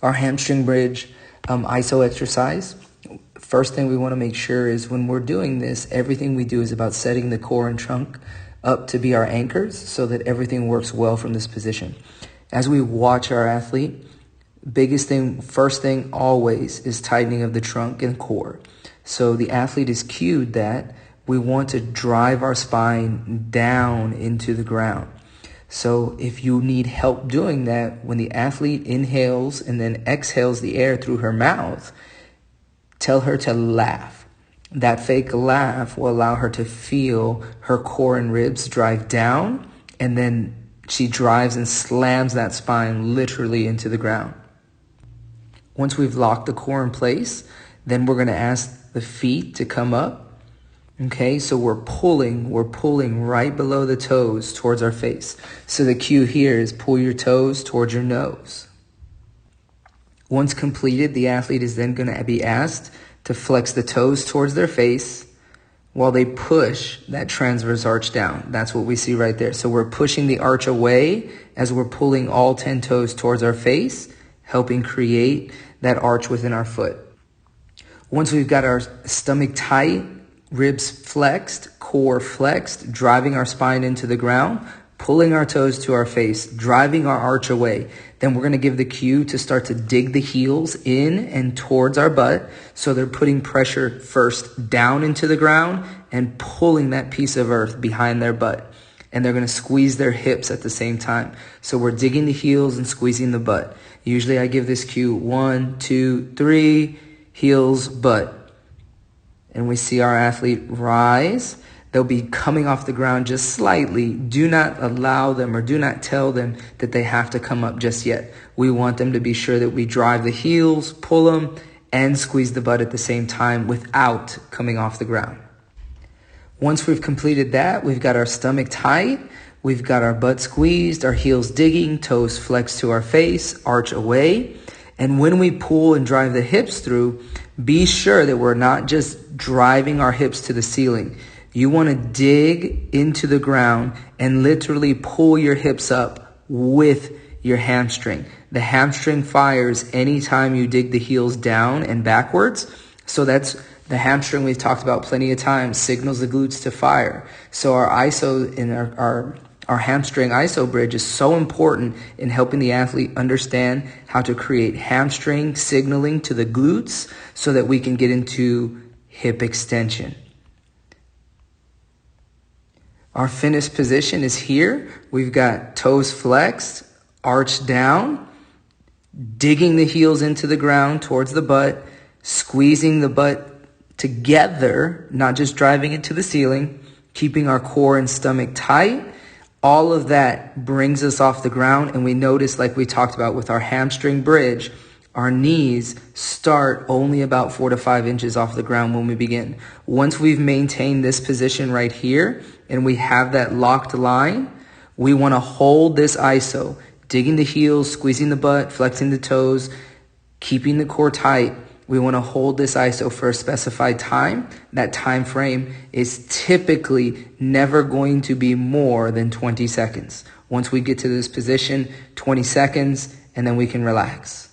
Our hamstring bridge ISO exercise. First thing we want to make sure is when we're doing this, everything we do is about setting the core and trunk up to be our anchors so that everything works well from this position. As we watch our athlete, first thing always is tightening of the trunk and core. So the athlete is cued that we want to drive our spine down into the ground. So if you need help doing that, when the athlete inhales and then exhales the air through her mouth, tell her to laugh. That fake laugh will allow her to feel her core and ribs drive down, and then she drives and slams that spine literally into the ground. Once we've locked the core in place, then we're going to ask the feet to come up. Okay, so we're pulling right below the toes towards our face. So the cue here is pull your toes towards your nose. Once completed, the athlete is then going to be asked to flex the toes towards their face while they push that transverse arch down. That's what we see right there. So we're pushing the arch away as we're pulling all 10 toes towards our face, helping create that arch within our foot. Once we've got our stomach tight, ribs flexed, core flexed, driving our spine into the ground, pulling our toes to our face, driving our arch away. Then we're going to give the cue to start to dig the heels in and towards our butt. So they're putting pressure first down into the ground and pulling that piece of earth behind their butt. And they're going to squeeze their hips at the same time. So we're digging the heels and squeezing the butt. Usually I give this cue 1, 2, 3, heels, butt. And we see our athlete rise. They'll be coming off the ground just slightly. Do not allow them or do not tell them that they have to come up just yet. We want them to be sure that we drive the heels, pull them, and squeeze the butt at the same time without coming off the ground. Once we've completed that, we've got our stomach tight, we've got our butt squeezed, our heels digging, toes flexed to our face, arch away. And when we pull and drive the hips through, be sure that we're not just driving our hips to the ceiling. You want to dig into the ground and literally pull your hips up with your hamstring. The hamstring fires anytime you dig the heels down and backwards. So that's the hamstring we've talked about plenty of times, signals the glutes to fire. So our ISO in our hamstring ISO bridge is so important in helping the athlete understand how to create hamstring signaling to the glutes so that we can get into hip extension. Our finish position is here. We've got toes flexed, arch down, digging the heels into the ground towards the butt, squeezing the butt together, not just driving it to the ceiling, keeping our core and stomach tight. All of that brings us off the ground, and we notice, like we talked about with our hamstring bridge, our knees start only about 4 to 5 inches off the ground when we begin. Once we've maintained this position right here and we have that locked line, we want to hold this ISO, digging the heels, squeezing the butt, flexing the toes, keeping the core tight. We want to hold this ISO for a specified time. That time frame is typically never going to be more than 20 seconds. Once we get to this position, 20 seconds, and then we can relax.